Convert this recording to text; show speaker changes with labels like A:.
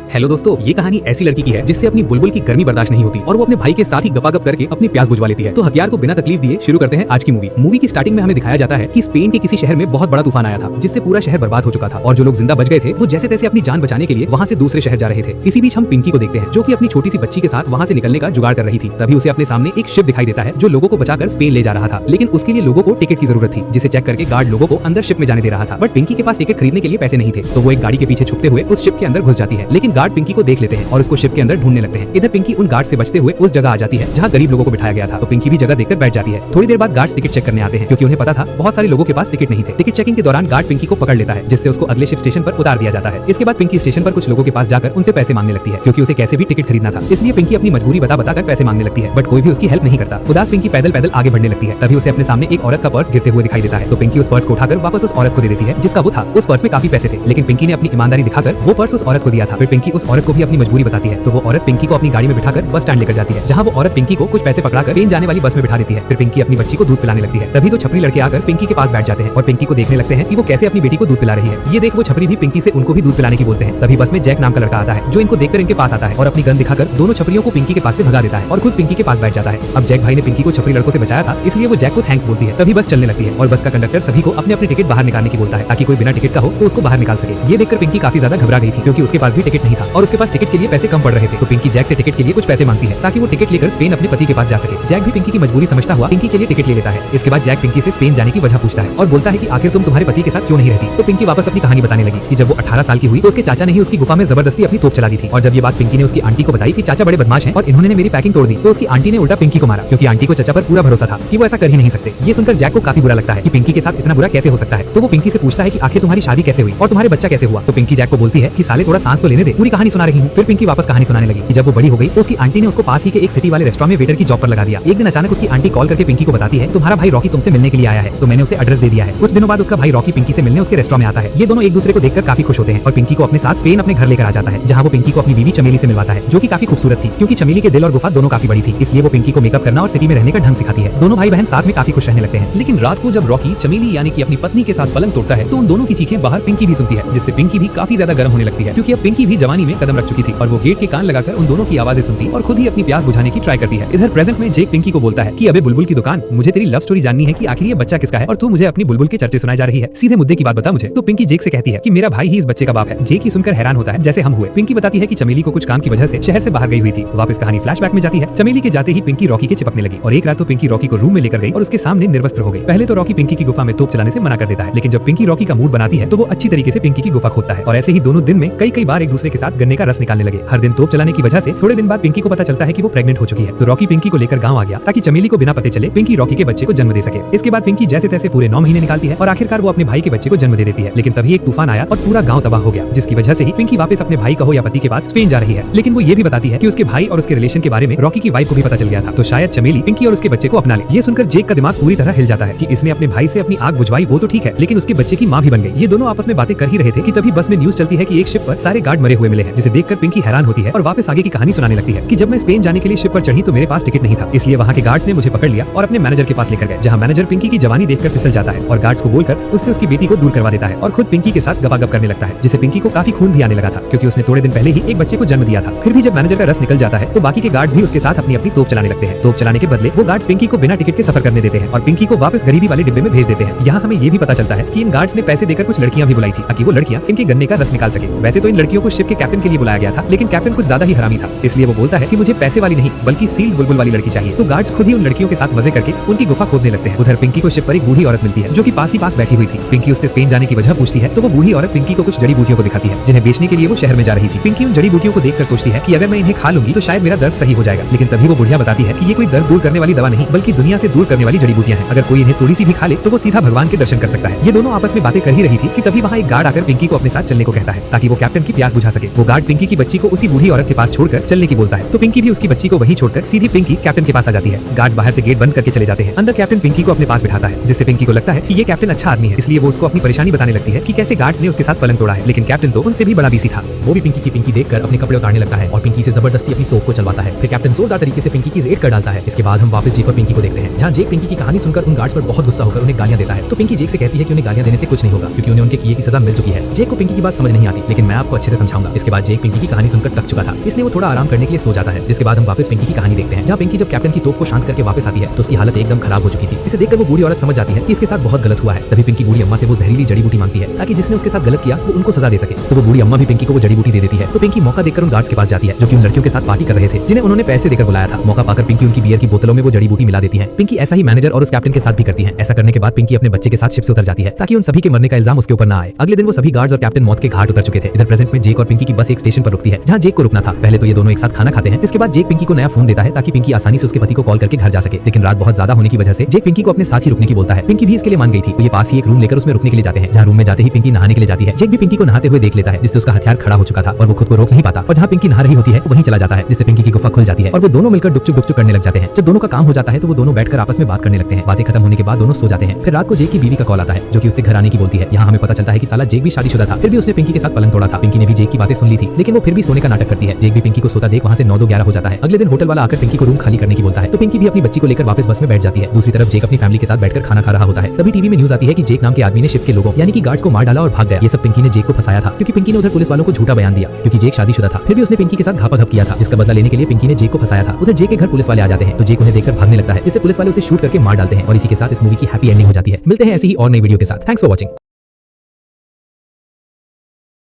A: Hello दोस्तों, ये कहानी ऐसी लड़की की है जिससे अपनी बुलबुल की गर्मी बर्दाश्त नहीं होती और वो अपने भाई के साथ ही गपागप करके अपनी प्यास बुझवा लेती है। तो हथियार को बिना तकलीफ दिए शुरू करते हैं आज की मूवी की स्टार्टिंग में हमें दिखाया जाता है कि स्पेन के किसी शहर में बहुत बड़ा तूफान आया था जिससे पूरा शहर बर्बाद हो चुका था और जो लोग जिंदा बच गए थे वो जैसे तैसे अपनी जान बचाने के लिए वहाँ से दूसरे शहर जा रहे थे। इसी बीच हम पिंकी को देखते हैं जो कि अपनी छोटी सी बच्ची के साथ वहाँ से निकलने का जुगाड़ कर रही थी। तभी उसे अपने सामने एक शिप दिखाई देता है जो लोगों को बचाकर स्पेन ले जा रहा था, लेकिन उसके लिए लोगों को टिकट की जरूरत थी जिसे चेक करके गार्ड लोगों को अंदर शिप में जाने दे रहा था। बट पिंकी के पास टिकट खरीदने के लिए पैसे नहीं थे, तो वो एक गाड़ी के पीछे छुपते हुए उस शिप के अंदर घुस जाती है। लेकिन गार्ड पिंकी को देख लेते हैं और उसको शिप के अंदर ढूंढने लगते हैं। इधर पिंकी उन गार्ड से बचते हुए उस जगह आ जाती है जहाँ गरीब लोगों को बिठाया गया था, तो पिंकी भी जगह देखकर बैठ जाती है। थोड़ी देर बाद गार्ड्स टिकट चेक करने आते हैं क्योंकि उन्हें पता था बहुत सारे लोगों के पास टिकट नहीं थे। टिकट चेकिंग के दौरान गार्ड पिंकी को पकड़ लेता है जिससे उसको अगले शिप स्टेशन पर उतार दिया जाता है। इसके बाद पिंकी स्टेशन पर कुछ लोगों के पास जाकर उनसे पैसे मांगने लगती है क्योंकि उसे कैसे भी टिकट खरीदना था, इसलिए पिंकी अपनी मजबूरी बताकर पैसे मांगने लगती है। बट कोई भी उसकी हेल्प नहीं करता। उदास पिंकी पैदल पैदल आगे बढ़ने लगती है। तभी उसे अपने सामने एक औरत का पर्स गिरते हुए दिखाई देता है, तो पिंकी उस पर्स को उठाकर वापस उस औरत को दे देती है जिसका वो था। उस पर्स में काफी पैसे थे, लेकिन पिंकी ने अपनी ईमानदारी दिखाकर वो पर्स उस औरत को दिया था। फिर पिंकी उस औरत को भी अपनी मजबूरी बताती है, तो वो औरत पिंकी को अपनी गाड़ी में बिठाकर बस स्टैंड लेकर जाती है, जहाँ वो औरत पिंकी को कुछ पैसे पकड़ाकर ट्रेन जाने वाली बस में बिठा देती है। फिर पिंकी अपनी बच्ची को दूध पिलाने लगती है। तभी तो छपरी लड़के आकर पिंकी के पास बैठ जाते हैं और पिंकी को देखने लगते हैं कि वो कैसे अपनी बेटी को दूध पिला रही है। ये देख वो छपरी भी पिंकी से उनको भी दूध पिलाने की बोलते हैं। तभी बस में जैक नाम का लड़का आता है जो इनको देखकर इनके पास आता है और अपनी गन दिखाकर दोनों छपरियों को पिंकी के पास से भगा देता है और खुद पिंकी के पास बैठ जाता है। अब जैक भाई ने पिंकी को छपरी लड़कों से बचाया था, इसलिए वो जैक को थैंक्स बोलती है। तभी बस चलने लगती है और बस का कंडक्टर सभी को अपने अपने टिकट बाहर निकालने की बोलता है ताकि कोई बिना टिकट का हो तो उसको बाहर निकाल सके। ये देखकर पिंकी काफी ज्यादा घबरा गई थी क्योंकि उसके पास भी टिकट नहीं था और उसके पास टिकट के लिए पैसे कम पड़ रहे थे। तो पिंकी जैक से टिकट के लिए कुछ पैसे मांगती है ताकि वो टिकट लेकर स्पेन अपने पति के पास जा सके। जैक भी पिंकी की मजबूरी समझता हुआ पिंकी के लिए टिकट ले लेता है। इसके बाद जैक पिंकी से स्पेन जाने की वजह पूछता है और बोलता है कि आखिर तुम तुम्हारे पति के साथ क्यों नहीं रहती। तो पिंकी वापस अपनी कहानी बताने लगी कि जब वो 18 साल की हुई तो उसके चाचा ने ही उसकी गुफा में जबरदस्ती अपनी तोप चला दी थी। और जब ये बात पिंकी ने उसकी आंटी को बताई कि चाचा बड़े बदमाश हैं और इन्होंने मेरी पैकिंग तोड़ दी, तो उसकी आंटी ने उल्टा पिंकी को मारा क्योंकि आंटी को चाचा पर पूरा भरोसा था कि वो ऐसा कर ही नहीं सकते। ये सुनकर जैक को काफी बुरा लगता है कि पिंकी के साथ इतना बुरा कैसे हो सकता है। तो वो पिंकी से पूछता है कि आखिर तुम्हारी शादी कैसे हुई और तुम्हारे बच्चा कैसे हुआ। तो पिंकी जैक को बोलती है कि साले थोड़ा सांस तो लेने दे, पूरी कहानी सुना रही हूँ। फिर पिंकी वापस कहानी सुनाने लगी कि जब वो बड़ी हो गई तो उसकी आंटी ने उसको पास ही के एक सिटी वाले रेस्टोरेंट में वेटर की जॉब पर लगा दिया। एक दिन अचानक उसकी आंटी कॉल करके पिंकी को बताती है तुम्हारा भाई रॉकी तुमसे मिलने के लिए आया है, तो मैंने उसे एड्रेस दे दिया है। कुछ दिनों बाद उसका भाई रॉकी पिंकी से मिलने उसके रेस्टोरेंट में आता है। ये दोनों एक दूसरे को देखकर काफी खुश होते हैं और पिंकी को अपने साथ स्पेन अपने घर लेकर आ जाता है, जहाँ वो पिंकी को अपनी बीवी चमेली से मिलवाता है जो कि काफी खूबसूरत थी क्योंकि चमेली के दिल और गुफा दोनों काफी बड़ी थी, इसलिए वो पिंकी को मेकअप करना और सिटी में रहने का ढंग सिखाती है। दोनों भाई बहन साथ में काफी खुश रहने लगते हैं। लेकिन रात को जब रॉकी चमेली यानी कि अपनी पत्नी के साथ पलंग तोड़ता है तो उन दोनों की चीखें बाहर पिंकी भी सुनती है, जिससे पिंकी भी काफी ज्यादा गर्म होने लगती है क्योंकि अब पिंकी भी जवानी में कदम रख चुकी थी और वो गेट के कान लगाकर उन दोनों की आवाजें सुनती और खुद ही अपनी प्यास बुझाने की ट्राई करती है। इधर प्रेजेंट में जेक पिंकी को बोलता है कि अबे बुलबुल की दुकान, मुझे तेरी लव स्टोरी जाननी है कि आखिर ये बच्चा किसका है और तू मुझे अपनी बुलबुल के चर्चे सुनाई जा रही है, सीधे मुद्दे की बात बता मुझे। तो पिंकी जेक से कहती है कि मेरा भाई ही इस बच्चे का बाप है। जेक ही सुनकर हैरान होता है जैसे हम हुए। पिंकी बताती है कि चमेली को कुछ काम की वजह से शहर से बाहर गई हुई थी। वापस कहानी फ्लैशबैक में जाती है। चमेली के जाते ही पिंकी रॉकी के चिपकने लगी और एक रात तो पिंकी रॉकी को रूम में लेकर गई और उसके सामने निर्वस्त्र हो गई। पहले तो रॉकी पिंकी की गुफा में तोप चलाने से मना कर देता है, लेकिन जब पिंकी रॉकी का मूड बनाती है तो वो अच्छी तरीके से पिंकी की गुफा खोदता है और ऐसे ही दोनों दिन में कई बार एक दूसरे के साथ गन्ने का रस निकालने लगे। हर दिन तोप चलाने की वजह से थोड़े दिन बाद पिंकी को पता चलता है कि वो प्रेग्नेंट हो चुकी है, तो रॉकी पिंकी को लेकर गाँव आ गया ताकि चमेली को बिना पते चले पिंकी रॉकी के बच्चे को जन्म दे सके। इसके बाद पिंकी जैसे तैसे पूरे 9 महीने निकालती है और आखिरकार वो अपने भाई के बच्चे को जन्म दे देती है। लेकिन तभी एक तूफान आया और पूरा गाँव तबाह हो गया, जिसकी वजह से ही पिंकी वापस अपने भाई कहो या पति के पास स्पेन जा रही है। लेकिन वो ये भी बताती है कि उसके भाई और उसके रिलेशन के बारे में रॉकी की वाइफ को भी पता चल गया था, तो शायद चमेली पिंकी और उसके बच्चे को अपना ले। ये सुनकर जेक का दिमाग पूरी तरह हिल जाता है कि इसने अपने भाई से अपनी आग बुझवाई वो तो ठीक है, लेकिन उसके बच्चे की माँ भी बन गई। ये दोनों आपस में बातें कर ही रहे थे कि तभी बस में न्यूज चलती है कि एक शिप पर सारे गार्ड मरे हुए मिले हैं, जिसे देखकर पिंकी हैरान होती है और वापस आगे की कहानी सुनाने लगती है कि जब मैं स्पेन जाने के लिए शिप पर चढ़ी तो मेरे पास टिकट नहीं था, इसलिए वहाँ के गार्ड्स ने मुझे पकड़ लिया और अपने मैनेजर के पास लेकर गए, जहाँ मैनेजर पिंकी की जवानी देखकर फिसल जाता है और गार्ड्स को बोलकर उससे उसकी बेटी को दूर करवा देता है और खुद पिंकी के साथ गपागप करने लगता है, जिसे पिंकी को काफी खून भी आने लगा था क्योंकि उसने थोड़े दिन पहले ही एक बच्चे को जन्म दिया था। फिर भी जब मैनेजर का रस निकल जाता है तो बाकी के गार्ड्स भी उसके साथ अपनी अपनी तोप चलाने लगते हैं। तोप चलाने के बदले वो गार्ड्स पिंकी को बिना टिकट के सफर करने देते हैं और पिंकी को वापस गरीबी वाले डिब्बे में भेज देते हैं। यहाँ हमें ये भी पता चलता है कि इन गार्ड्स ने पैसे देकर कुछ लड़कियां भी बुलाई थी ताकि वो लड़कियां इनके गन्ने का रस निकाल सके। वैसे तो इन लड़कियों को शिप के कैप्टन के लिए बुलाया गया था, लेकिन कैप्टन कुछ ज्यादा ही हरामी था, इसलिए वो बोलता है कि मुझे पैसे वाली नहीं बल्कि सील्ड बुलबुल वाली लड़की चाहिए। तो गार्ड्स खुद ही उन लड़कियों के साथ मजे करके उनकी गुफा खोदने लगते हैं। उधर पिंकी को शिप पर एक बूढ़ी औरत मिलती है जो कि पास ही पास बैठी हुई थी। पिंकी उससे स्पेन जाने की वजह पूछती है तो वो बूढ़ी औरत पिंकी को कुछ जड़ी बूटियों को दिखाती है जिन्हें बेचने के लिए वो शहर में जा रही थी। पिंकी उन जड़ी बूटियों को देखकर सोचती है कि अगर मैं इन्हें खा लूंगी तो शायद मेरा दर्द सही हो जाएगा, लेकिन तभी वो बुढ़िया बताती है कि ये कोई दर्द दूर करने वाली दवा नहीं बल्कि दुनिया से दूर करने वाली जड़ी बूटियां हैं। अगर कोई इन्हें थोड़ी सी भी खा ले तो वो सीधा भगवान के दर्शन कर सकता है। ये दोनों आपस में बातें कर ही रही थी कि तभी वहाँ एक गार्ड आकर पिंकी को अपने साथ चलने को कहता है ताकि वो कैप्टन की प्यास बुझा सके। वो गार्ड पिंकी की बच्ची को उसी बूढ़ी औरत के पास छोड़कर चलने की बोलता है, तो पिंकी भी उसकी बच्ची को वहीं छोड़कर सीधी पिंकी कैप्टन के पास आ जाती है। गार्ड्स बाहर से गेट बंद करके चले जाते हैं। अंदर कैप्टन पिंकी को अपने पास बिठाता है, जिससे पिंकी को लगता है कि ये कैप्टन अच्छा आदमी है, इसलिए वो उसको अपनी परेशानी बताने लगती है कि कैसे गार्ड्स ने उसके साथ पलंग तोड़ा है, लेकिन कैप्टन तो उनसे भी बड़ा बीसी था। वो भी पिंकी की पिंकी देखकर अपने कपड़े उतारने लगता है और पिंकी से जबरदस्ती अपनी तोप को चलवाता है। फिर कैप्टन जोरदार तरीके से पिंकी की रेड कर डालता है। इसके बाद हम वापस जेक और पिंकी को देखते हैं, जहाँ जेक पिंकी की कहानी सुनकर उन गार्ड्स पर बहुत गुस्सा होकर उन्हें गालियां देता है। तो पिंकी जेक से कहती है कि उन्हें गालियां देने से कुछ नहीं होगा क्योंकि उन्हें उनके किए की सजा मिल चुकी है। जेक को पिंकी की बात समझ नहीं आती, लेकिन मैं आपको अच्छे से समझाऊंगा। इसके बाद जेक पिंकी की कहानी सुनकर थक चुका था, इसलिए वो थोड़ा आराम करने के लिए सो जाता है। जिसके बाद हम वापस पिंकी की कहानी देखते हैं, जहाँ पिंकी जब कैप्टन की तोप को शांत करके वापस आती है तो उसकी हालत एकदम खराब हो चुकी थी। इसे देखकर वो बूढ़ी औरत समझ जाती है कि इसके साथ बहुत गलत हुआ है। तभी पिंकी बूढ़ी अम्मा से वो जहरीली जड़ी बूटी मांगती है ताकि जिसने उसके साथ गलत किया वो उनको सजा दे सके। तो वो बूढ़ी अम्मा भी पिंकी को वो जड़ी बूटी दे देती है। तो पिंकी मौका देखकर उन गार्ड्स के पास जाती है जो कि उन लड़कियों के साथ पार्टी कर रहे थे, जिन्हें उन्होंने पैसे देकर बुलाया था। मौका पाकर पिंकी उनकी बियर की बोतलों में वो जड़ी बूटी मिला देती है। पिंकी ऐसा ही मैनेजर और उस कैप्टन के साथ भी करती है। ऐसा करने के बाद पिंकी अपने बच्चे के साथ शिप से उतर जाती है ताकि उन सभी के मरने का इल्जाम उसके ऊपर ना आए। अगले दिन वो सभी गार्ड्स और कैप्टन मौत के घाट उतर चुके थे। इधर प्रेजेंट में जेक और पिंकी की बस एक स्टेशन पर रुकती है जहाँ जेक को रुकना था। पहले तो ये दोनों एक साथ खाना खाते हैं। इसके बाद जेक पिंकी को नया फोन देता है ताकि पिंकी आसानी से उसके पति को कॉल करके घर जा सके, लेकिन रात बहुत ज्यादा होने की वजह से जेक पिंकी को अपने साथ ही रुकने की बोलता है। पिंकी भी इसके लिए मान गई थी। तो ये पास ही एक रूम लेकर उसमें रुकने के लिए जाते हैं, जहाँ रूम में जाते ही पिंकी नहाने के लिए जाती है। जेक भी पिंकी को नहाते हुए देख लेता है, जिससे उसका हथियार खड़ा हो चुका था और वो खुद को रोक नहीं पाता, और जहाँ पिंकी नहा रही होती है वहीं चला जाता है, जिससे पिंकी की गुफा खुल जाती है और वो दोनों मिलकर डुकचुक करने लग जाते हैं। जब दोनों का काम हो जाता है तो वो दोनों बैठकर आपस में बात करने लगते हैं। बातें खत्म होने के बाद दोनों सो जाते हैं। फिर रात को जेक की बीवी का कॉल आता है जो कि उससे घर आने की बोलती है। यहाँ हमें पता चलता है कि साला जेक भी शादीशुदा था, फिर भी उसने पिंकी के साथ पलंग तोड़ा था। पिंकी ने भी जेक की बातें सुन ली थी, लेकिन वो फिर भी सोने का नाटक करती है। जेक भी पिंकी को सोता देख वहाँ से 9-11 हो जाता है। अगले दिन होटल वाला आकर पिंकी को रूम खाली करने की बोलता है, तो पिंकी भी अपनी बच्ची को लेकर वापस बस में बैठ जाती है। दूसरी तरफ जेक अपनी फैमिली के साथ बैठकर खाना खा रहा होता है। तभी टीवी में न्यूज आती है कि जेक नाम के आदमी ने शिप के लोगों यानी कि गार्ड्स को मार डाला और भाग गया। ये सब पिंकी ने जेक को फंसाया था, क्योंकि पिंकी ने उधर पुलिस वालों को झूठा बयान दिया, क्योंकि जेक शादीशुदा था। फिर भी उसने पिंकी के साथ घापाघप किया था, जिसका बदला लेने के लिए पिंकी ने जेक को फंसाया था। उधर जेक के घर पुलिस वाले आ जाते हैं, तो जेक उन्हें देखकर भागने लगता है, जिससे पुलिस वाले उसे शूट करके मार डालते हैं और इसी के साथ इस मूवी की हैप्पी एंडिंग हो जाती है। मिलते हैं ऐसी ही और नई वीडियो के साथ। Thanks for watching.